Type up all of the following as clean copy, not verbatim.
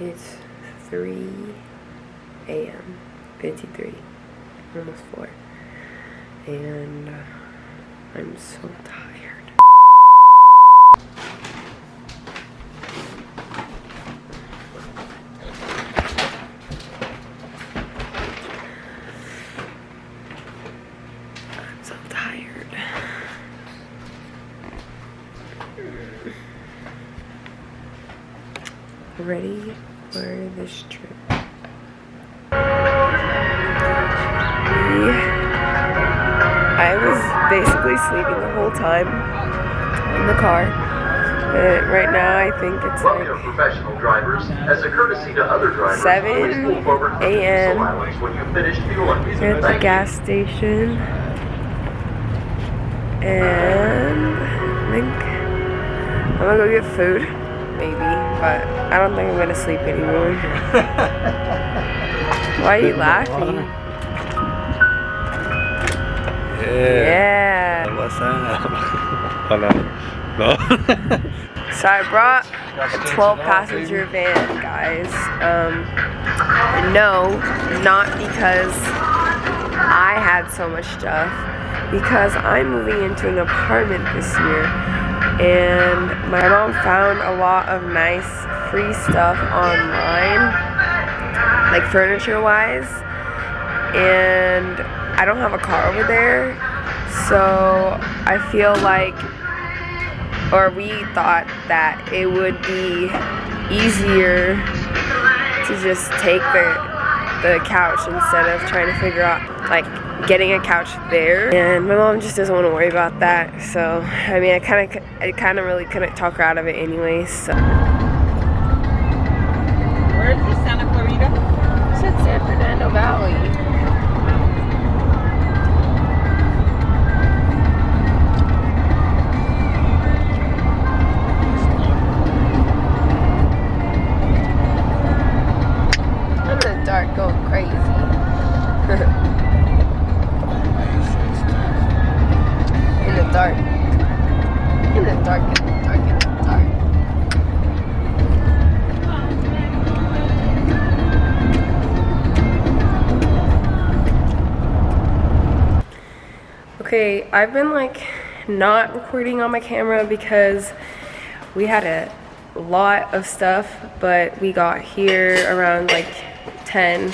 It's 3 a.m. 53, almost 4, and I'm so tired. I'm so tired. Ready for this trip. I was basically sleeping the whole time in the car. Right now I think it's like professional drivers, as a courtesy to other drivers, 7 a.m. We're at the gas station, and I think I'm gonna go get food, maybe, but I don't think I'm gonna sleep anymore. Why are you laughing? Yeah. What's that? Oh no. No. So I brought a 12-passenger van, guys. No, not because I had so much stuff, because I'm moving into an apartment this year, and my mom found a lot of nice free stuff online, like furniture-wise, and I don't have a car over there, so I feel like, or we thought that it would be easier to just take the couch instead of trying to figure out like getting a couch there. And my mom just doesn't want to worry about that, so I mean I kind of really couldn't talk her out of it anyway. So where is this, Santa Clarita? It's at San Fernando Valley. Going crazy. In the dark. In the dark, in the dark, in the dark. Okay, I've been like not recording on my camera because we had a lot of stuff, but we got here around like 10,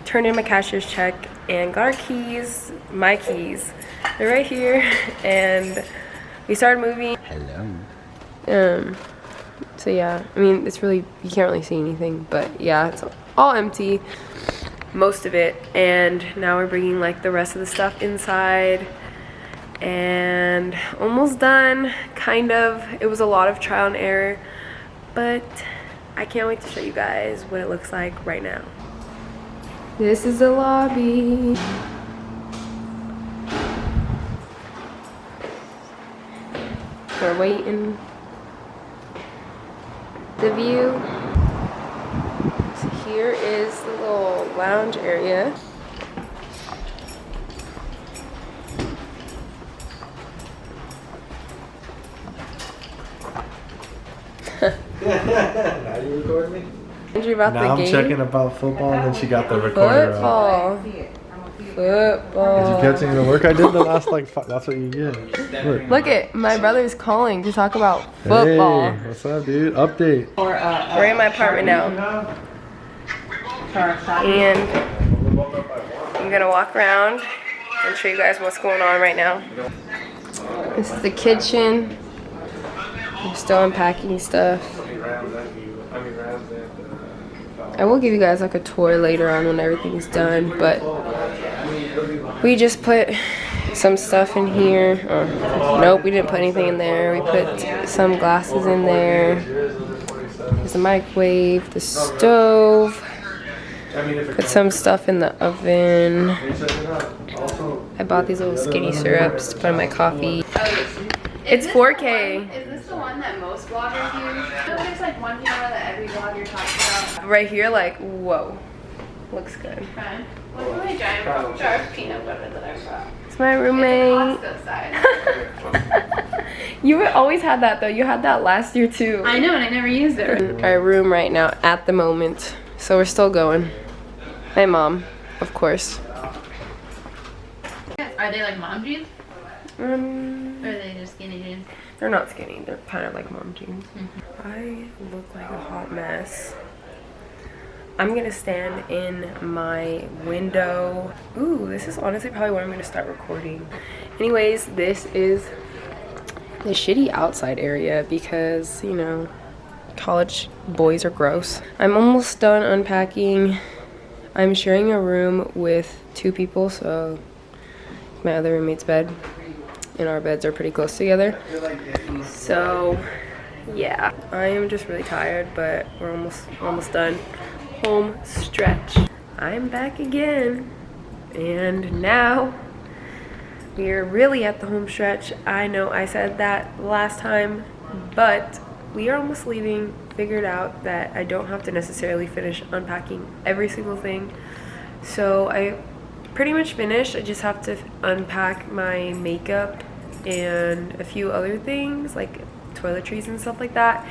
turned in my cashier's check, and got our keys, my keys. They're right here, and we started moving. Hello. So yeah, I mean, it's really, you can't really see anything, but yeah, it's all empty, most of it, and now we're bringing like the rest of the stuff inside, and almost done, kind of. It was a lot of trial and error, but I can't wait to show you guys what it looks like right now. This is the lobby. We're waiting. The view. So here is the little lounge area. Now you recording me? Andrew about now the I'm game. checking about football, and then she got the recorder out. Football. Did you catch any of the work I did the last like that's what you get. Look at my brother's calling to talk about football. Hey, what's up, dude? Update. We're in my apartment now, and I'm gonna walk around and show you guys what's going on right now. This is the kitchen. I'm still unpacking stuff. I will give you guys like a tour later on when everything's done, but we just put some stuff in here. Nope, we didn't put anything in there. We put some glasses in there. There's the microwave, the stove. Put some stuff in the oven. I bought these little skinny syrups to put in my coffee. It's 4K. Is this the one that most vloggers use? There's like one camera that every vlogger talks about. Right here, like, whoa. Looks good. Okay. Look at my giant jar of peanut butter that I brought. It's my roommate. It's Costco size. You always had that though. You had that last year too. I know, and I never used it. In our room right now at the moment. So we're still going. My mom, of course. Are they like mom jeans? Or are they just skinny jeans? They're not skinny. They're kind of like mom jeans. I look like a hot mess. I'm gonna stand in my window. Ooh, this is honestly probably where I'm gonna start recording. Anyways, this is the shitty outside area because, you know, college boys are gross. I'm almost done unpacking. I'm sharing a room with 2 people, so my other roommate's bed and our beds are pretty close together. So yeah, I am just really tired, but we're almost done. Home stretch. I'm back again, and now we're really at the home stretch. I know I said that last time, but we are almost leaving. Figured out that I don't have to necessarily finish unpacking every single thing, so I pretty much finished. I just have to unpack my makeup and a few other things like toiletries and stuff like that.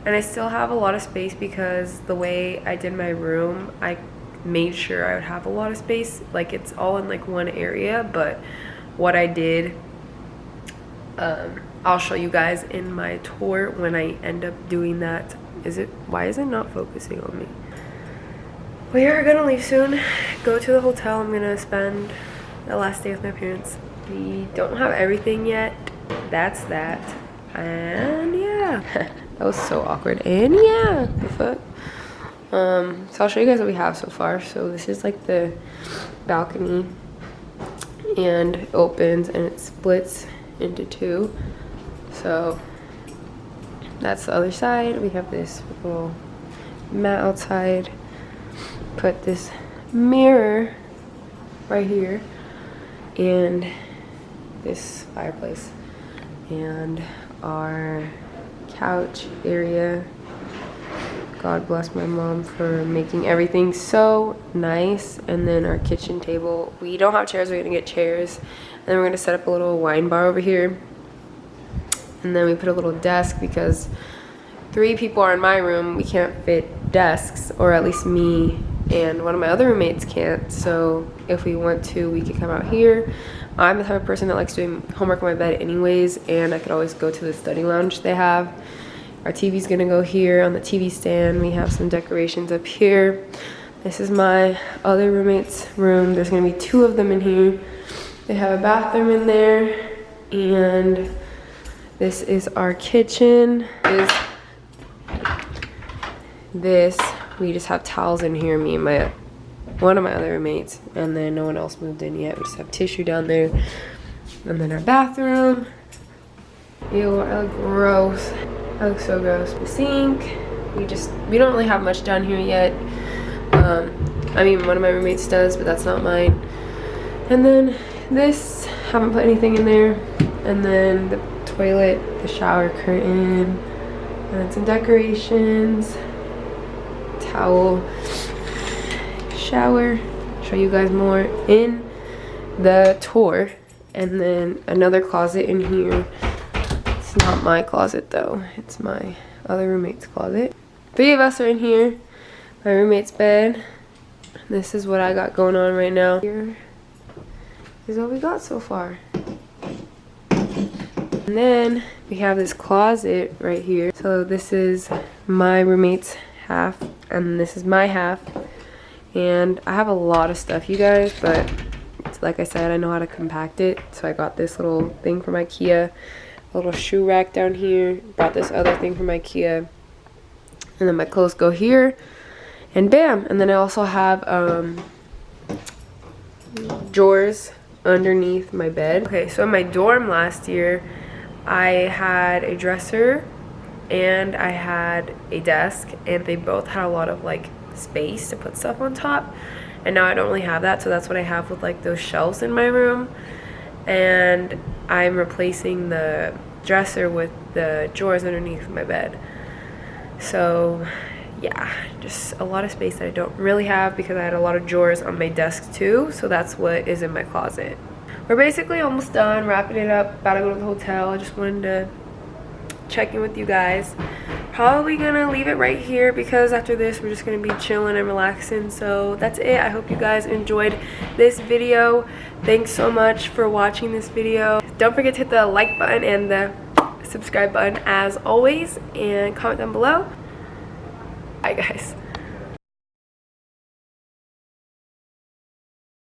And I still have a lot of space because the way I did my room, I made sure I would have a lot of space. Like, it's all in like one area, but what I did, I'll show you guys in my tour when I end up doing that. Why is it not focusing on me? We are gonna leave soon, go to the hotel. I'm gonna spend the last day with my parents. We don't have everything yet. That's that. And yeah. That was so awkward. And yeah, the fuck. So I'll show you guys what we have so far. So this is like the balcony, and it opens and it splits into 2. So that's the other side. We have this little mat outside. Put this mirror right here, and this fireplace, and our couch area. God bless my mom for making everything so nice. And then our kitchen table. We don't have chairs, we're gonna get chairs. And then we're gonna set up a little wine bar over here. And then we put a little desk because 3 people are in my room. We can't fit desks, or at least me and one of my other roommates can't. So if we want to, we could come out here. I'm the type of person that likes doing homework on my bed anyways, and I could always go to the study lounge they have. Our TV's gonna go here on the TV stand. We have some decorations up here. This is my other roommate's room. There's gonna be 2 of them in here. They have a bathroom in there, and this is our kitchen. We just have towels in here, me and one of my other roommates, and then no one else moved in yet. We just have tissue down there. And then our bathroom. Ew, I look gross. I look so gross. The sink. We don't really have much down here yet. I mean, one of my roommates does, but that's not mine. And then this, haven't put anything in there. And then the toilet, the shower curtain, and some decorations. Towel, shower, show you guys more in the tour. And then another closet in here. It's not my closet though, it's my other roommate's closet. 3 of us are in here. My roommate's bed. This is what I got going on right now. Here is what we got so far. And then we have this closet right here. So this is my roommate's half, and this is my half. And I have a lot of stuff, you guys, but like I said, I know how to compact it. So I got this little thing from IKEA, a little shoe rack down here. Brought this other thing from IKEA, and then my clothes go here, and bam. And then I also have drawers underneath my bed. Okay, so in my dorm last year, I had a dresser and I had a desk, and they both had a lot of like space to put stuff on top. And now I don't really have that, so that's what I have with like those shelves in my room. And I'm replacing the dresser with the drawers underneath my bed. So yeah, just a lot of space that I don't really have because I had a lot of drawers on my desk too. So that's what is in my closet. we're basically almost done, wrapping it up, about to go to the hotel. I just wanted to check in with you guys. Probably gonna leave it right here because after this we're just gonna be chilling and relaxing. So that's it. I hope you guys enjoyed this video. Thanks so much for watching this video. Don't forget to hit the like button and the subscribe button as always, and comment down below. Bye guys.